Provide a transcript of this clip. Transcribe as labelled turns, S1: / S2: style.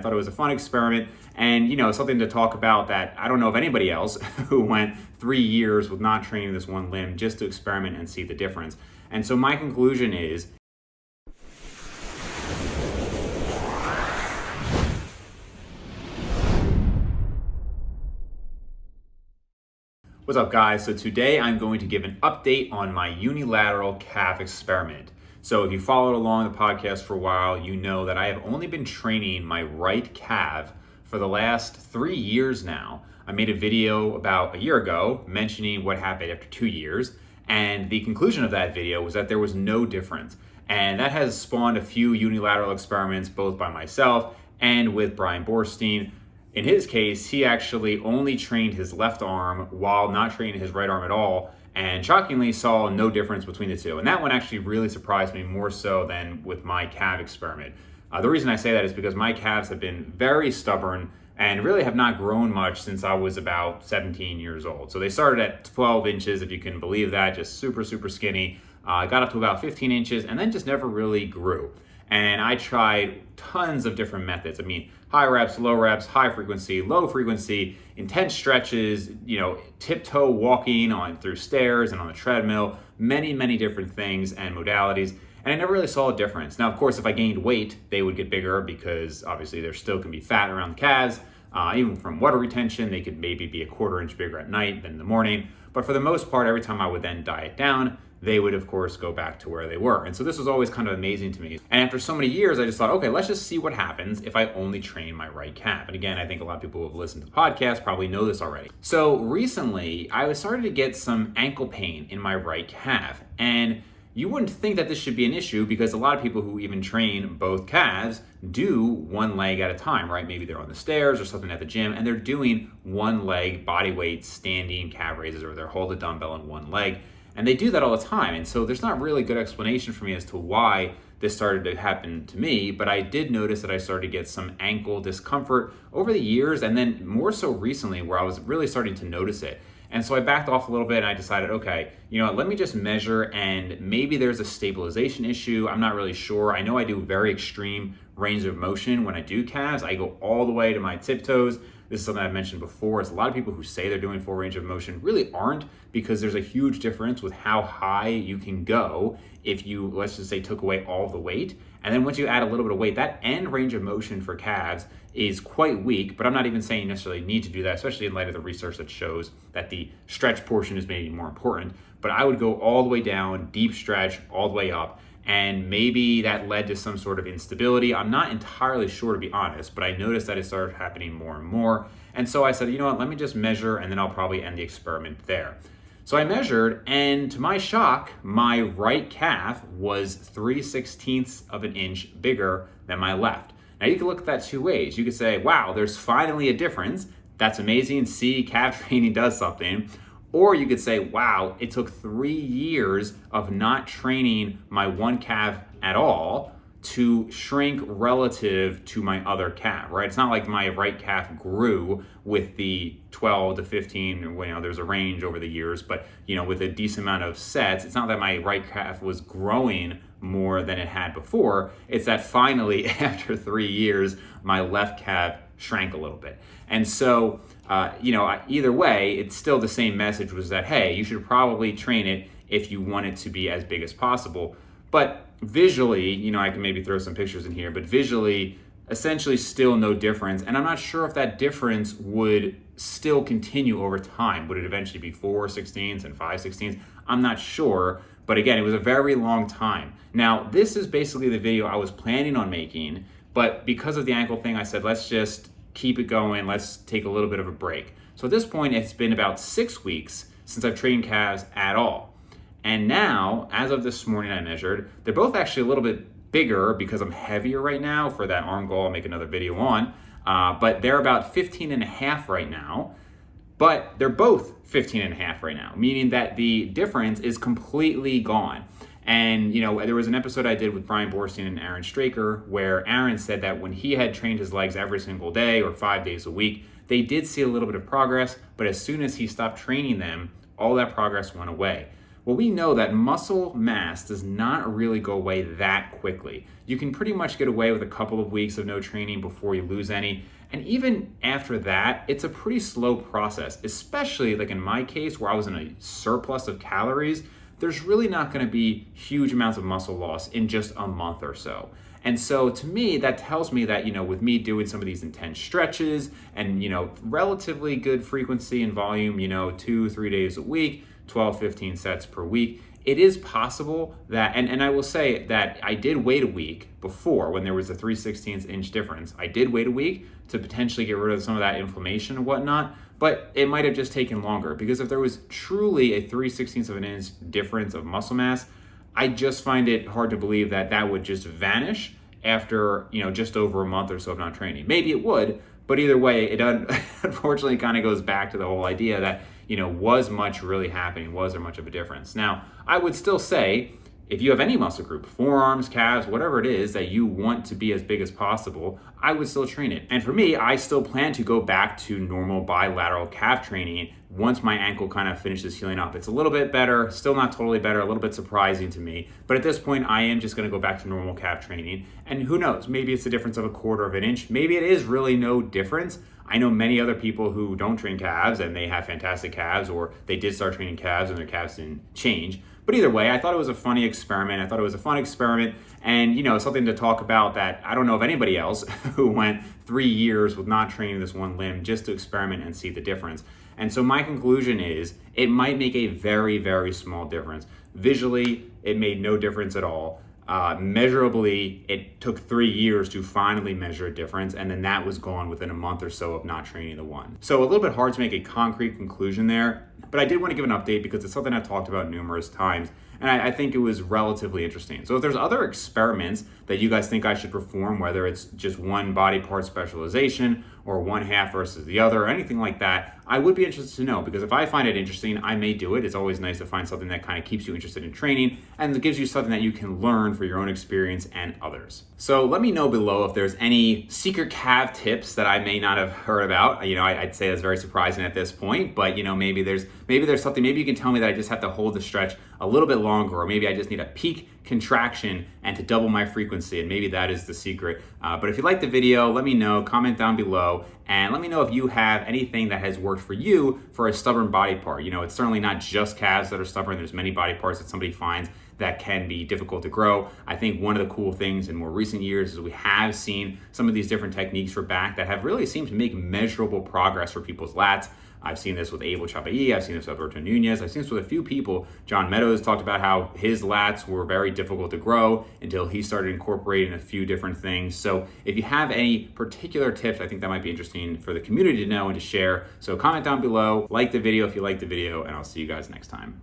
S1: thought it was a fun experiment and, something to talk about that I don't know of anybody else who went 3 years with not training this one limb just to experiment and see the difference. And so my conclusion is, what's up, guys? So today I'm going to give an update on my unilateral calf experiment. So if you followed along the podcast for a while, you know that I have only been training my right calf for the last 3 years now. I made a video about a year ago mentioning what happened after 2 years, and the conclusion of that video was that there was no difference. And that has spawned a few unilateral experiments, both by myself and with Brian Borstein. In his case, he actually only trained his left arm while not training his right arm at all, and shockingly saw no difference between the two. And that one actually really surprised me more so than with my calf experiment. The reason I say that is because my calves have been very stubborn and really have not grown much since I was about 17 years old. So they started at 12 inches, if you can believe that, just super, super skinny. Got up to about 15 inches and then just never really grew. And I tried tons of different methods. I mean, high reps, low reps, high frequency, low frequency, intense stretches, tiptoe walking through stairs and on the treadmill, many, many different things and modalities. And I never really saw a difference. Now, of course, if I gained weight, they would get bigger because obviously there still can be fat around the calves. Even from water retention, they could maybe be a 1/4 inch bigger at night than in the morning. But for the most part, every time I would then diet down, they would, of course, go back to where they were. And so this was always kind of amazing to me. And after so many years, I just thought, okay, let's just see what happens if I only train my right calf. And again, I think a lot of people who have listened to the podcast probably know this already. So recently, I was starting to get some ankle pain in my right calf. And you wouldn't think that this should be an issue because a lot of people who even train both calves do one leg at a time, right? Maybe they're on the stairs or something at the gym and they're doing one leg body weight standing calf raises, or they're holding a dumbbell in one leg. And they do that all the time. And so there's not really a good explanation for me as to why this started to happen to me, but I did notice that I started to get some ankle discomfort over the years, and then more so recently where I was really starting to notice it. And so I backed off a little bit and I decided, okay, let me just measure, and maybe there's a stabilization issue. I'm not really sure. I know I do very extreme range of motion when I do calves. I go all the way to my tiptoes. This is something I've mentioned before. It's a lot of people who say they're doing full range of motion really aren't, because there's a huge difference with how high you can go if you, let's just say, took away all the weight. And then once you add a little bit of weight, that end range of motion for calves is quite weak, but I'm not even saying you necessarily need to do that, especially in light of the research that shows that the stretch portion is maybe more important. But I would go all the way down, deep stretch, all the way up, and maybe that led to some sort of instability. I'm not entirely sure, to be honest, but I noticed that it started happening more and more. And so I said, you know what, let me just measure, and then I'll probably end the experiment there. So I measured, and to my shock, my right calf was 3/16 of an inch bigger than my left. Now you can look at that two ways. You could say, wow, there's finally a difference. That's amazing. See, calf training does something. Or you could say, wow, it took 3 years of not training my one calf at all to shrink relative to my other calf, right? It's not like my right calf grew with the 12 to 15, there's a range over the years, but with a decent amount of sets, it's not that my right calf was growing more than it had before. It's that finally, after 3 years, my left calf shrank a little bit. And so, either way, it's still the same message, was that, hey, you should probably train it if you want it to be as big as possible. But visually, I can maybe throw some pictures in here, but visually, essentially still no difference. And I'm not sure if that difference would still continue over time. Would it eventually be 4/16 and 5/16? I'm not sure. But again, it was a very long time. Now, this is basically the video I was planning on making, but because of the ankle thing, I said, let's just keep it going. Let's take a little bit of a break. So at this point, it's been about 6 weeks since I've trained calves at all. And now, as of this morning, I measured, they're both actually a little bit bigger because I'm heavier right now for that arm goal I'll make another video on. But they're about 15.5 right now. But they're both 15.5 right now, meaning that the difference is completely gone. And, there was an episode I did with Brian Borstein and Aaron Straker where Aaron said that when he had trained his legs every single day or 5 days a week, they did see a little bit of progress, but as soon as he stopped training them, all that progress went away. Well, we know that muscle mass does not really go away that quickly. You can pretty much get away with a couple of weeks of no training before you lose any. And even after that, it's a pretty slow process, especially like in my case where I was in a surplus of calories. There's really not going to be huge amounts of muscle loss in just a month or so. And so to me, that tells me that, with me doing some of these intense stretches and, relatively good frequency and volume, 2-3 days a week, 12, 15 sets per week, it is possible that, and I will say that I did wait a week before when there was a 3/16 inch difference. I did wait a week to potentially get rid of some of that inflammation and whatnot, but it might have just taken longer because if there was truly a 3/16 of an inch difference of muscle mass, I just find it hard to believe that that would just vanish after, just over a month or so of not training. Maybe it would, but either way, it unfortunately kind of goes back to the whole idea that, was much really happening? Was there much of a difference? Now, I would still say, if you have any muscle group, forearms, calves, whatever it is that you want to be as big as possible, I would still train it. And for me, I still plan to go back to normal bilateral calf training once my ankle kind of finishes healing up. It's a little bit better, still not totally better, a little bit surprising to me. But at this point, I am just going to go back to normal calf training. And who knows, maybe it's a difference of 1/4 of an inch. Maybe it is really no difference. I know many other people who don't train calves and they have fantastic calves, or they did start training calves and their calves didn't change. But either way, I thought it was a funny experiment. I thought it was a fun experiment and, something to talk about that I don't know of anybody else who went 3 years with not training this one limb just to experiment and see the difference. And so my conclusion is it might make a very, very small difference. Visually, it made no difference at all. Measurably, it took 3 years to finally measure a difference, and then that was gone within a month or so of not training the one. So a little bit hard to make a concrete conclusion there, but I did want to give an update because it's something I've talked about numerous times, and I think it was relatively interesting. So if there's other experiments that you guys think I should perform, whether it's just one body part specialization or one half versus the other or anything like that, I would be interested to know, because if I find it interesting, I may do it. It's always nice to find something that kind of keeps you interested in training and it gives you something that you can learn for your own experience and others. So let me know below if there's any secret calf tips that I may not have heard about. I'd say that's very surprising at this point, but maybe there's something. Maybe you can tell me that I just have to hold the stretch a little bit longer, or maybe I just need a peak contraction and to double my frequency, and maybe that is the secret. But if you like the video, let me know, comment down below, and let me know if you have anything that has worked for you for a stubborn body part. It's certainly not just calves that are stubborn. There's many body parts that somebody finds that can be difficult to grow. I think one of the cool things in more recent years is we have seen some of these different techniques for back that have really seemed to make measurable progress for people's lats. I've seen this with Abel Chapai, I've seen this with Alberto Nunez, I've seen this with a few people. John Meadows talked about how his lats were very difficult to grow until he started incorporating a few different things. So if you have any particular tips, I think that might be interesting for the community to know and to share. So comment down below, like the video if you like the video, and I'll see you guys next time.